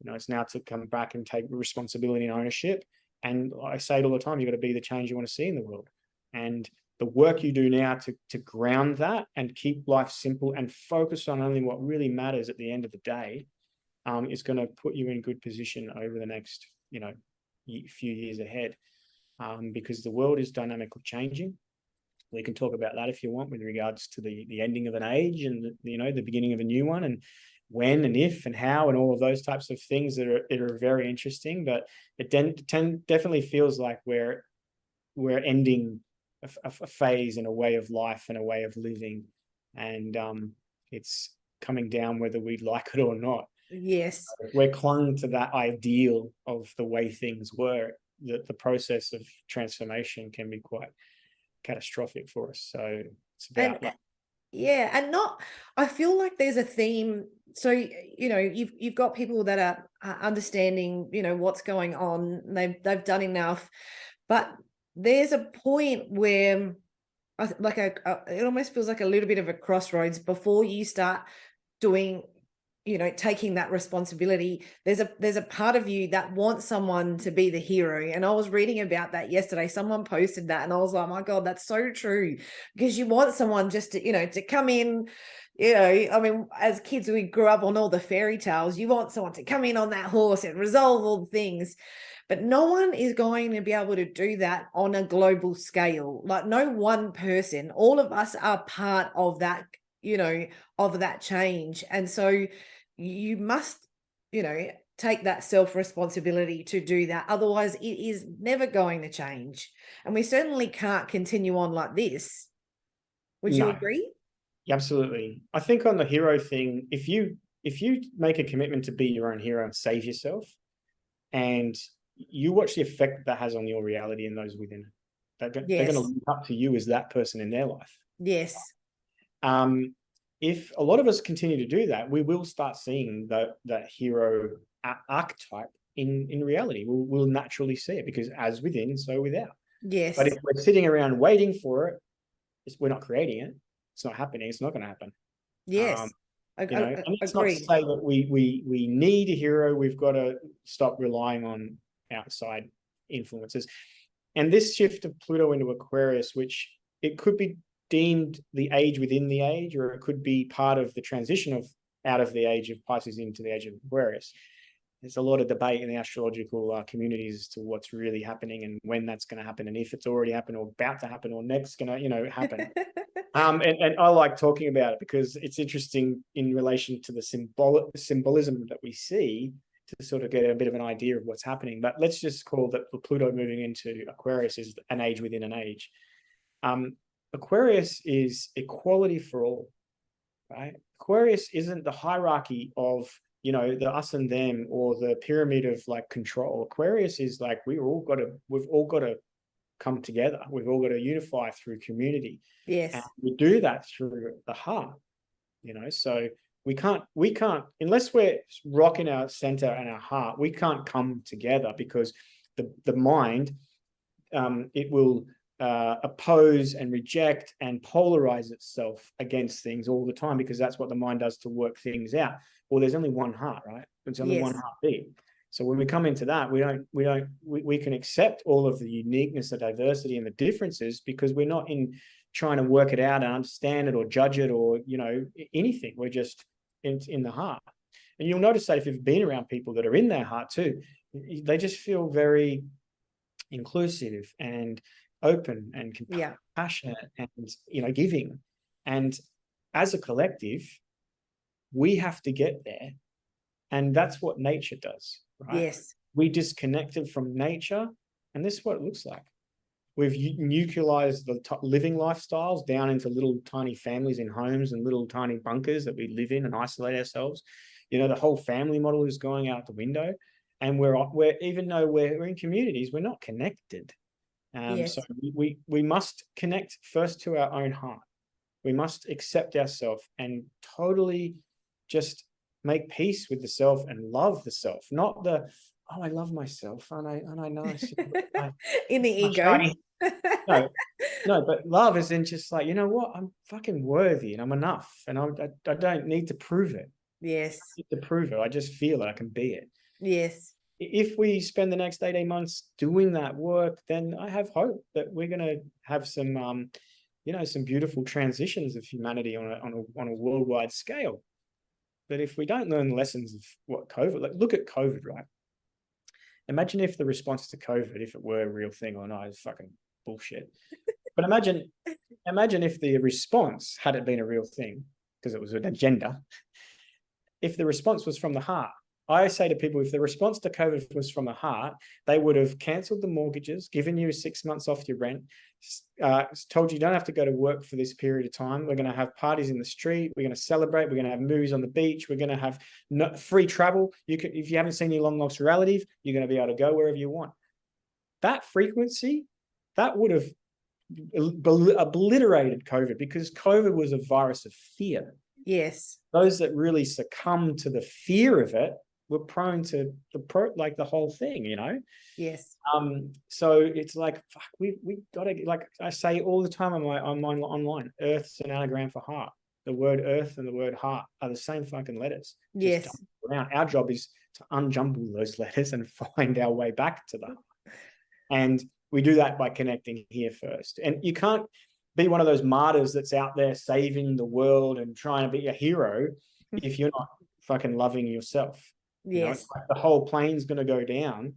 S2: It's now to come back and take responsibility and ownership. And I say it all the time, you've got to be the change you want to see in the world. And the work you do now to ground that and keep life simple and focus on only what really matters at the end of the day is going to put you in good position over the next, few years ahead, because the world is dynamically changing. We can talk about that if you want with regards to the ending of an age and, the beginning of a new one, and when and if and how and all of those types of things that are very interesting. But it definitely feels like we're ending a phase and a way of life and a way of living, and it's coming down whether we like it or not.
S1: Yes,
S2: we're clung to that ideal of the way things were. The process of transformation can be quite catastrophic for us. So it's about
S1: I feel like there's a theme. So you've got people that are understanding what's going on. They've done enough, but there's a point where it almost feels like a little bit of a crossroads before you start doing, taking that responsibility. There's a part of you that wants someone to be the hero. And I was reading about that yesterday. Someone posted that and I was like, my God, that's so true. Because you want someone just to, to come in, I mean, as kids, we grew up on all the fairy tales. You want someone to come in on that horse and resolve all the things. But no one is going to be able to do that on a global scale. Like no one person, all of us are part of that, of that change. And so you must, take that self-responsibility to do that. Otherwise, it is never going to change. And we certainly can't continue on like this. Would you agree?
S2: Absolutely. I think on the hero thing, if you make a commitment to be your own hero and save yourself, and you watch the effect that has on your reality and those within it. They're going to look up to you as that person in their life.
S1: Yes.
S2: If a lot of us continue to do that, we will start seeing that hero archetype in reality. We'll naturally see it, because as within, so without.
S1: Yes.
S2: But if we're sitting around waiting for it, we're not creating it. It's not happening. It's not going to happen.
S1: Yes.
S2: And it's not to say that we need a hero. We've got to stop relying on outside influences. And this shift of Pluto into Aquarius, which it could be deemed the age within the age, or it could be part of the transition of out of the age of Pisces into the age of Aquarius. There's a lot of debate in the astrological communities as to what's really happening and when that's going to happen, and if it's already happened or about to happen or next going to, happen. And I like talking about it because it's interesting in relation to the symbolism that we see to sort of get a bit of an idea of what's happening. But let's just call that Pluto moving into Aquarius is an age within an age. Aquarius is equality for all, right? Aquarius isn't the hierarchy of, the us and them or the pyramid of like control. Aquarius is like, we've all got to come together. We've all got to unify through community.
S1: Yes.
S2: And we do that through the heart, so we can't, unless we're rocking our center and our heart, we can't come together because the mind, it will oppose and reject and polarize itself against things all the time, because that's what the mind does to work things out. Well, there's only one heart, right? There's only one heartbeat. So when we come into that, we can accept all of the uniqueness, the diversity, and the differences, because we're not in trying to work it out and understand it or judge it or anything. We're just in the heart. And you'll notice that if you've been around people that are in their heart too, they just feel very inclusive and open and compassionate and giving. And as a collective, we have to get there, and that's what nature does, right?
S1: Yes.
S2: We disconnected from nature, and this is what it looks like. We've nuclearized the living lifestyles down into little tiny families in homes and little tiny bunkers that we live in and isolate ourselves. The whole family model is going out the window, and we're even though we're in communities, we're not connected. So we must connect first to our own heart. We must accept ourselves and totally just make peace with the self and love the self, not the, oh, I love myself, and I nice
S1: in the ego.
S2: No, but love is in just like, you know what, I'm fucking worthy and I'm enough, and I don't need to prove it.
S1: Yes.
S2: I need to prove it. I just feel it. I can be it.
S1: Yes.
S2: If we spend the next 18 months doing that work, then I have hope that we're going to have some, some beautiful transitions of humanity on a worldwide scale. But if we don't learn lessons of what COVID, like look at COVID, right? Imagine if the response to COVID, if it were a real thing or not, is fucking bullshit. But imagine if the response, had it been a real thing, because it was an agenda, if the response was from the heart. I say to people, if the response to COVID was from the heart, they would have cancelled the mortgages, given you 6 months off your rent, told you don't have to go to work for this period of time. We're going to have parties in the street. We're going to celebrate. We're going to have movies on the beach. We're going to have free travel. If you haven't seen your long lost relative, you're going to be able to go wherever you want. That frequency, that would have obliterated COVID, because COVID was a virus of fear.
S1: Yes.
S2: Those that really succumbed to the fear of it were prone to the whole thing,
S1: Yes.
S2: So it's like, fuck, we got to, like I say all the time online, Earth's an anagram for heart. The word earth and the word heart are the same fucking letters.
S1: Yes.
S2: Our job is to unjumble those letters and find our way back to them. And we do that by connecting here first. And you can't be one of those martyrs that's out there saving the world and trying to be a hero if you're not fucking loving yourself.
S1: Yes.
S2: Like the whole plane's going to go down,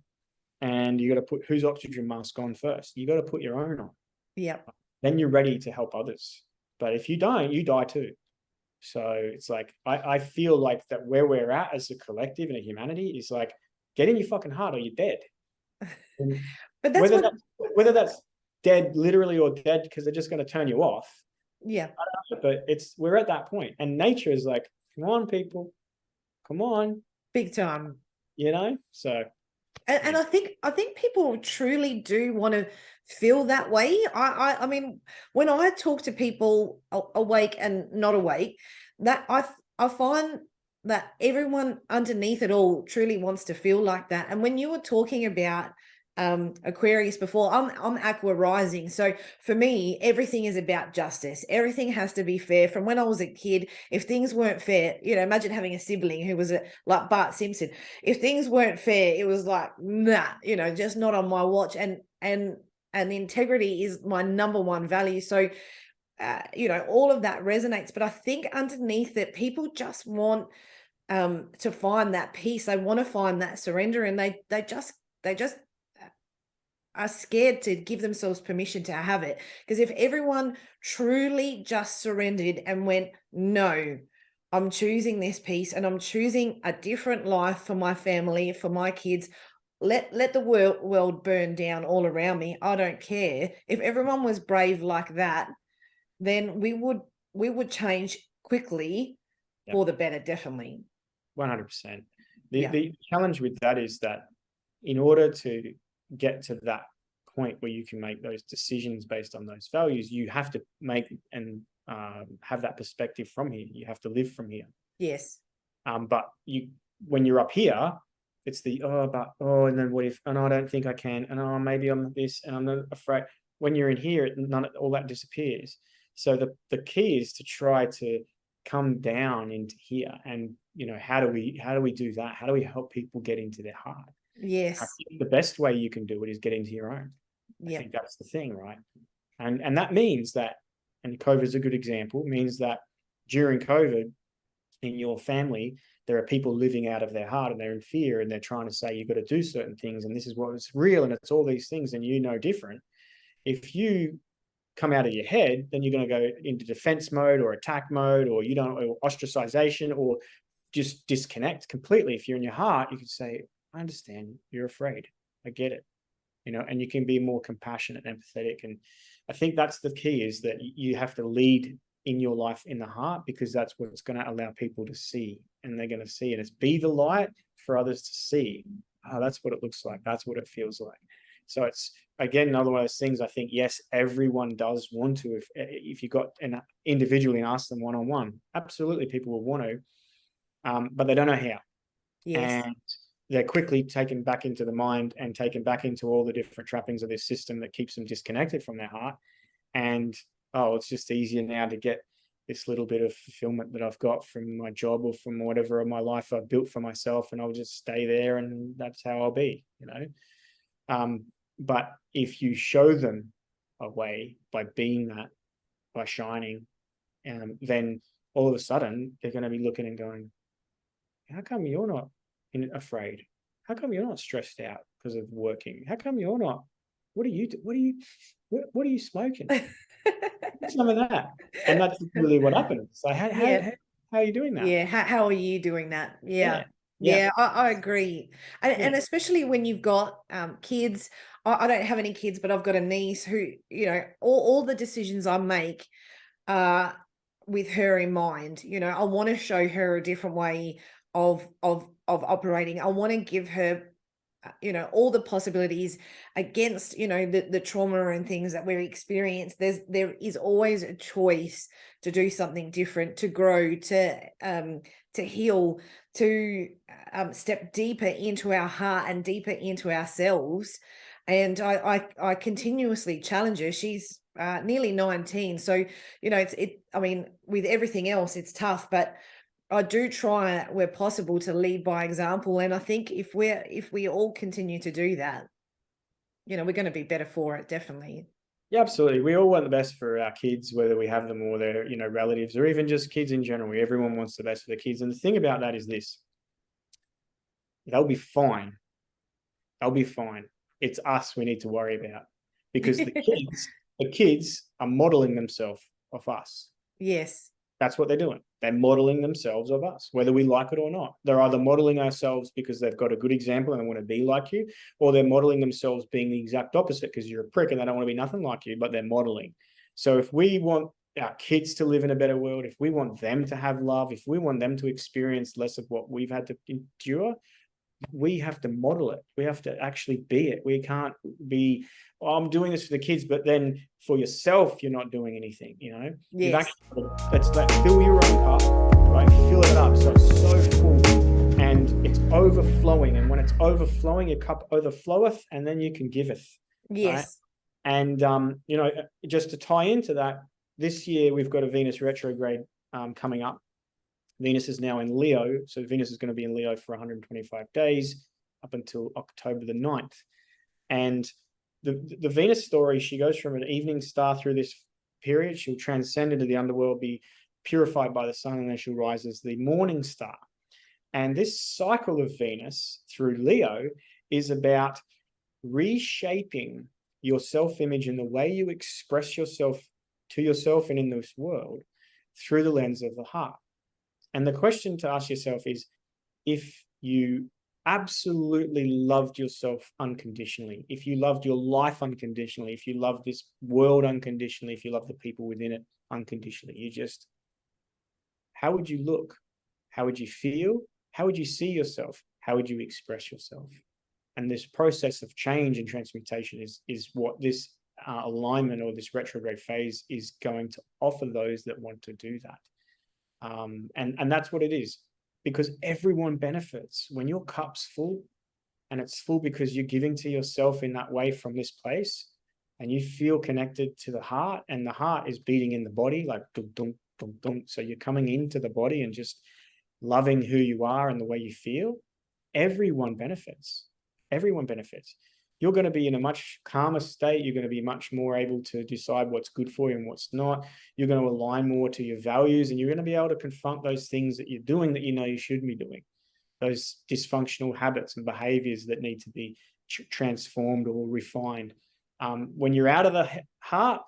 S2: and you got to put whose oxygen mask on first. You got to put your own on.
S1: Yep.
S2: Then you're ready to help others. But if you don't, you die too. So it's like, I feel like that where we're at as a collective and a humanity is like, get in your fucking heart or you're dead.
S1: But that's
S2: whether that's dead literally or dead because they're just going to turn you off.
S1: Yeah.
S2: I don't know, but we're at that point, and nature is like, come on, people, come on.
S1: Big time.
S2: So
S1: and I think people truly do want to feel that way. I mean, when I talk to people awake and not awake, that I find that everyone underneath it all truly wants to feel like that. And when you were talking about Aquarius before, I'm Aqua rising, so for me everything is about justice. Everything has to be fair. From when I was a kid, if things weren't fair, imagine having a sibling who was like Bart Simpson. If things weren't fair, it was like, nah, just not on my watch. And integrity is my number one value. So all of that resonates. But I think underneath it, people just want to find that peace. They want to find that surrender, and they just are scared to give themselves permission to have it. Because if everyone truly just surrendered and went, no, I'm choosing this peace and I'm choosing a different life for my family, for my kids. Let the world burn down all around me. I don't care. If everyone was brave like that, then we would change quickly for the better, definitely.
S2: 100%. The challenge with that is that in order to get to that point where you can make those decisions based on those values, you have to make and have that perspective from here. You have to live from here.
S1: Yes.
S2: But when you're up here, it's and then what if, and I don't think I can, and maybe I'm this, and I'm not afraid. When you're in here, all that disappears. So the key is to try to come down into here, and how do we do that? How do we help people get into their heart?
S1: Yes.
S2: I think the best way you can do it is get into your own. I think that's the thing, right? And that means that, and COVID is a good example, means that during COVID in your family, there are people living out of their heart and they're in fear and they're trying to say, you've got to do certain things and this is what is real and it's all these things and different. If you come out of your head, then you're going to go into defense mode or attack mode, or or ostracization, or just disconnect completely. If you're in your heart, you can say, I understand, you're afraid, I get it, and you can be more compassionate and empathetic. And I think that's the key, is that you have to lead in your life in the heart, because that's what's going to allow people to see, and they're going to see, and it's be the light for others to see. That's what it looks like. That's what it feels like. So it's, again, another one of those things. I think, yes, everyone does want to. If you got an individually and ask them one-on-one, absolutely people will want to, but they don't know how.
S1: Yes.
S2: And they're quickly taken back into the mind and taken back into all the different trappings of this system that keeps them disconnected from their heart. And, it's just easier now to get this little bit of fulfillment that I've got from my job or from whatever of my life I've built for myself, and I'll just stay there and that's how I'll be, But if you show them a way by being that, by shining, then all of a sudden they're going to be looking and going, how come you're not afraid? How come you're not stressed out because of working? How come you're not? What are you smoking? Some of that. And that's really what happens. So how are you doing that?
S1: Yeah. How are you doing that?
S2: Yeah.
S1: I agree. And especially when you've got kids. I don't have any kids, but I've got a niece who, all the decisions I make are with her in mind. I want to show her a different way of operating. I want to give her all the possibilities against the trauma and things that we've experienced. There is always a choice to do something different, to grow, to heal, to step deeper into our heart and deeper into ourselves. And I continuously challenge her. She's nearly 19, so I mean, with everything else it's tough, but I do try where possible to lead by example. And I think if we all continue to do that, we're going to be better for it, definitely.
S2: Yeah, absolutely. We all want the best for our kids, whether we have them or their, relatives, or even just kids in general. Everyone wants the best for their kids. And the thing about that is this: they'll be fine. They'll be fine. It's us we need to worry about, because the kids are modeling themselves off us.
S1: Yes.
S2: That's what they're doing. They're modeling themselves of us, whether we like it or not. They're either modeling ourselves because they've got a good example and they want to be like you, or they're modeling themselves being the exact opposite because you're a prick and they don't want to be nothing like you, but they're modeling. So if we want our kids to live in a better world, if we want them to have love, if we want them to experience less of what we've had to endure, we have to model it. We have to actually be it. We can't be, I'm doing this for the kids, but then for yourself, you're not doing anything,
S1: Yes.
S2: You've actually, let's fill your own cup, right? Fill it up so it's so full and it's overflowing. And when it's overflowing, your cup overfloweth, and then you can giveth.
S1: Yes.
S2: Right? And, just to tie into that, this year we've got a Venus retrograde coming up. Venus is now in Leo, so Venus is going to be in Leo for 125 days up until October the 9th. And the Venus story, she goes from an evening star through this period, she'll transcend into the underworld, be purified by the sun, and then she'll rise as the morning star. And this cycle of Venus through Leo is about reshaping your self-image and the way you express yourself to yourself and in this world through the lens of the heart. And the question to ask yourself is, if you absolutely loved yourself unconditionally, if you loved your life unconditionally, if you love this world unconditionally, if you love the people within it unconditionally, how would you look? How would you feel? How would you see yourself? How would you express yourself? And this process of change and transmutation is what this alignment or this retrograde phase is going to offer those that want to do that. And that's what it is, because everyone benefits when your cup's full, and it's full because you're giving to yourself in that way from this place, and you feel connected to the heart, and the heart is beating in the body like dum, dum, dum, dum. So you're coming into the body and just loving who you are and the way you feel. Everyone benefits. Everyone benefits. You're going to be in a much calmer state. You're going to be much more able to decide what's good for you and what's not. You're going to align more to your values, and you're going to be able to confront those things that you're doing that you know you shouldn't be doing, those dysfunctional habits and behaviors that need to be transformed or refined. When you're out of the heart,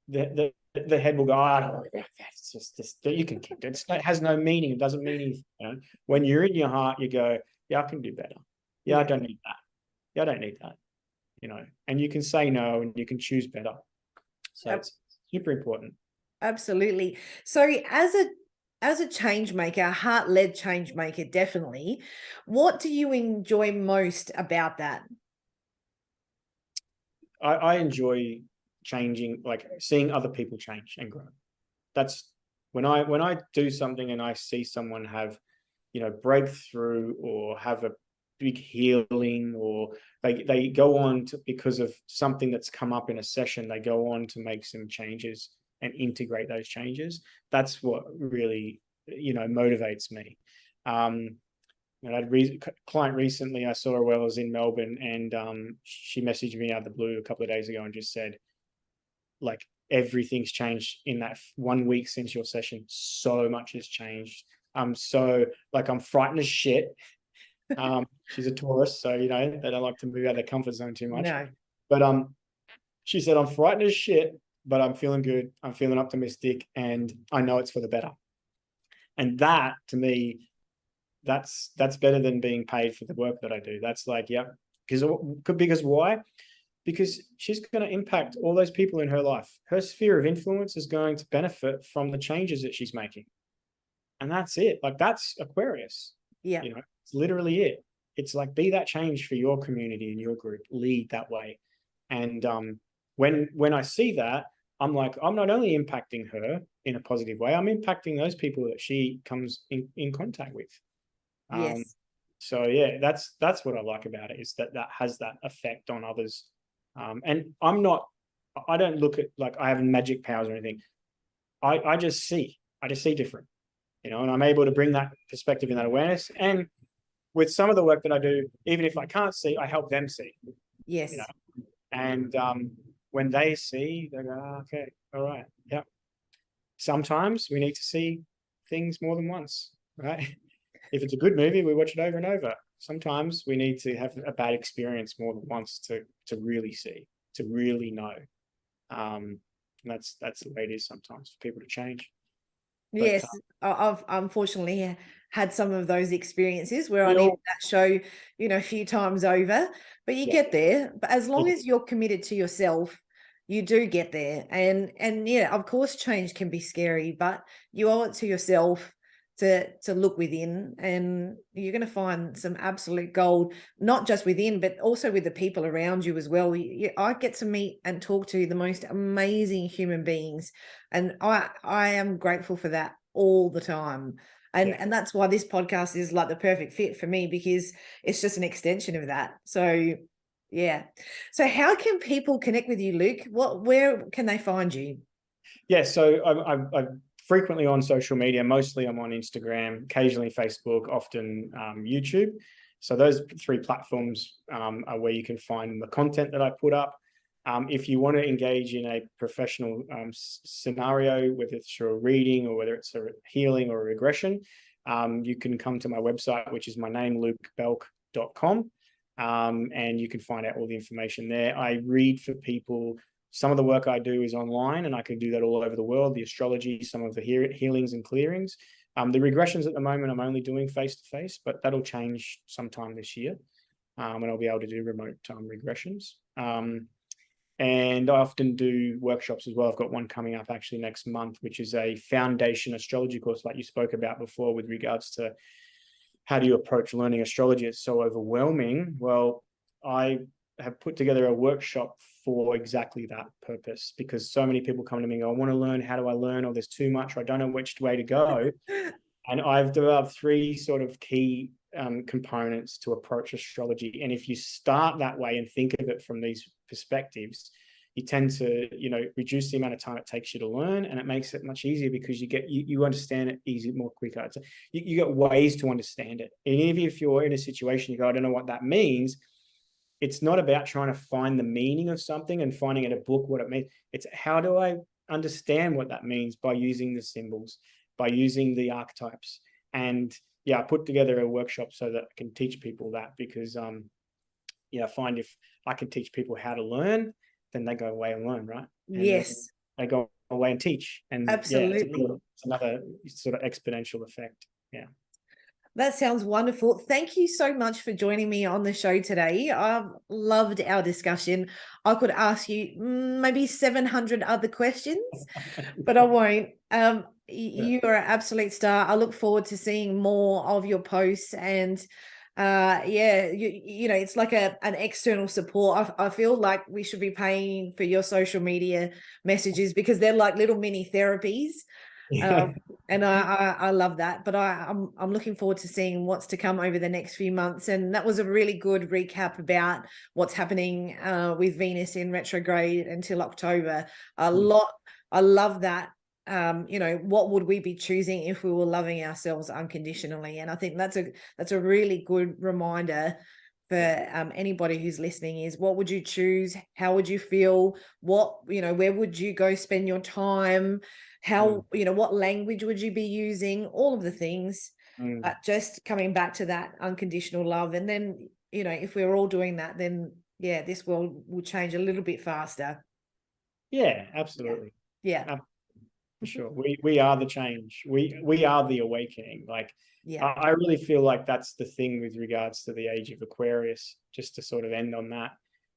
S2: the head will go, oh, that's just this, you can keep it. It has no meaning. It doesn't mean anything. You know? When you're in your heart, you go, yeah, I can do better. Yeah, I don't need that. Yeah, I don't need that. You know, and you can say no, and you can choose better. So it's super important.
S1: Absolutely. So as a change maker, a heart-led change maker, definitely, what do you enjoy most about that?
S2: I enjoy changing, like seeing other people change and grow. That's when I do something and I see someone have, you know, breakthrough or have a big healing, or they go on to, because of something that's come up in a session, they go on to make some changes and integrate those changes. That's what really, you know, motivates me. And I had a client recently, I saw her while I was in Melbourne, and she messaged me out of the blue a couple of days ago and just said, like, everything's changed in that 1 week since your session. So much has changed. So like, I'm frightened as shit. She's a Taurus, so you know they don't like to move out of their comfort zone too much.
S1: No.
S2: But she said, I'm frightened as shit, but I'm feeling good. I'm feeling optimistic, and I know it's for the better. And that, to me, that's better than being paid for the work that I do. That's like, yeah, because why? Because she's going to impact all those people in her life. Her sphere of influence is going to benefit from the changes that she's making. And that's it. Like, that's Aquarius.
S1: Yeah.
S2: You know, it's literally it. It's like, be that change for your community and your group, lead that way. And when I see that, I'm like, I'm not only impacting her in a positive way, I'm impacting those people that she comes in contact with.
S1: Yes.
S2: So yeah, that's what I like about it, is that has that effect on others. And I don't look at, like, I have magic powers or anything. I just see different, you know, and I'm able to bring that perspective and that awareness. And with some of the work that I do, even if I can't see, I help them see.
S1: Yes.
S2: You know? And when they see, they go, oh, okay, all right, yeah. Sometimes we need to see things more than once, right? If it's a good movie, we watch it over and over. Sometimes we need to have a bad experience more than once to really see, to really know. And that's the way it is sometimes for people to change. But,
S1: yes, I've unfortunately had some of those experiences where I
S2: you know,
S1: needed that show, you know, a few times over, but you get there. But as long as you're committed to yourself, you do get there. And yeah, of course, change can be scary, but you owe it to yourself to look within, and you're going to find some absolute gold, not just within, but also with the people around you as well. I get to meet and talk to the most amazing human beings, and I am grateful for that all the time. And that's why this podcast is like the perfect fit for me, because it's just an extension of that. So yeah. So how can people connect with you, Luke? Where can they find you?
S2: Yeah, so I'm frequently on social media. Mostly I'm on Instagram, occasionally Facebook, often YouTube. So those three platforms are where you can find the content that I put up. If you want to engage in a professional scenario, whether it's through a reading or whether it's a healing or a regression, you can come to my website, which is my name, lukebalcke.com. And you can find out all the information there. I read for people. Some of the work I do is online, and I can do that all over the world. The astrology, some of the healings and clearings. The regressions at the moment, I'm only doing face-to-face, but that'll change sometime this year. And I'll be able to do remote regressions. And I often do workshops as well. I've got one coming up actually next month, which is a foundation astrology course like you spoke about before with regards to how do you approach learning astrology? It's so overwhelming. Well, I have put together a workshop for exactly that purpose, because so many people come to me and go, I want to learn. How do I learn? Or there's too much, or I don't know which way to go. And I've developed 3 sort of key components to approach astrology. And if you start that way and think of it from these perspectives, you tend to, reduce the amount of time it takes you to learn, and it makes it much easier because you understand it easier, more quicker. You get ways to understand it. And even if you're in a situation, you go, I don't know what that means. It's not about trying to find the meaning of something and finding in a book what it means. It's how do I understand what that means by using the symbols, by using the archetypes. And I put together a workshop so that I can teach people that, because I find if I can teach people how to learn, then they go away and learn, right? And
S1: yes,
S2: they go away and teach. And
S1: absolutely.
S2: it's another sort of exponential effect. Yeah.
S1: That sounds wonderful. Thank you so much for joining me on the show today. I've loved our discussion. I could ask you maybe 700 other questions, but I won't. You are an absolute star. I look forward to seeing more of your posts, and it's like an external support. I feel like we should be paying for your social media messages, because they're like little mini therapies. And I love that, but I'm looking forward to seeing what's to come over the next few months. And that was a really good recap about what's happening with Venus in retrograde until October. I love that. What would we be choosing if we were loving ourselves unconditionally? And I think that's a really good reminder for anybody who's listening, is what would you choose? How would you feel? Where would you go spend your time? How, what language would you be using? All of the things, just coming back to that unconditional love. And then, if we're all doing that, then this world will change a little bit faster.
S2: Yeah, absolutely.
S1: Yeah.
S2: For sure. We are the change. We are the awakening. Like, I really feel like that's the thing with regards to the age of Aquarius, just to sort of end on that,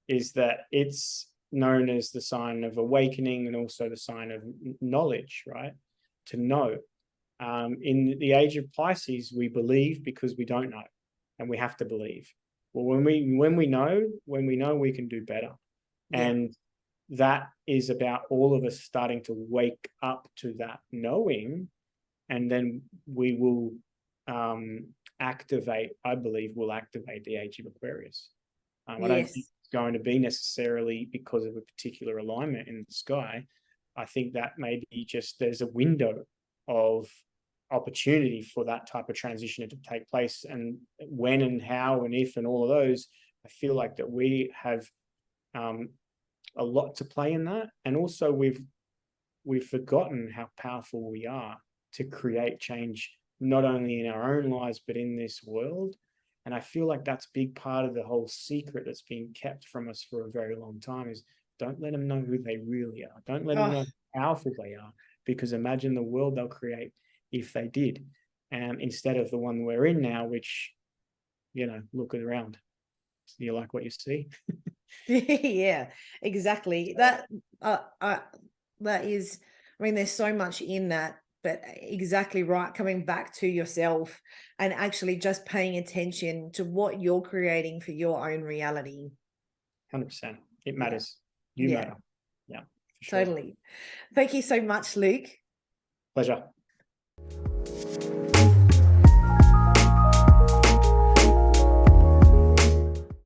S2: is that it's known as the sign of awakening and also the sign of knowledge, right? To know. In the age of Pisces, we believe because we don't know, and we have to believe. Well, when we know, we can do better. And that is about all of us starting to wake up to that knowing, and then we will activate the age of Aquarius. I don't think it's going to be necessarily because of a particular alignment in the sky. I think that maybe just there's a window of opportunity for that type of transition to take place, and when and how and if and all of those, I feel like that we have a lot to play in that. And also we've forgotten how powerful we are to create change, not only in our own lives but in this world. And I feel like that's a big part of the whole secret that's been kept from us for a very long time, is don't let them know who they really are. Don't let them know how powerful they are, because imagine the world they'll create if they did, instead of the one we're in now, which, look around. Do you like what you see?
S1: Yeah, exactly. That is, there's so much in that, but exactly right. Coming back to yourself and actually just paying attention to what you're creating for your own reality.
S2: 100%. It matters. You matter. Yeah, for sure.
S1: Totally. Thank you so much, Luke.
S2: Pleasure.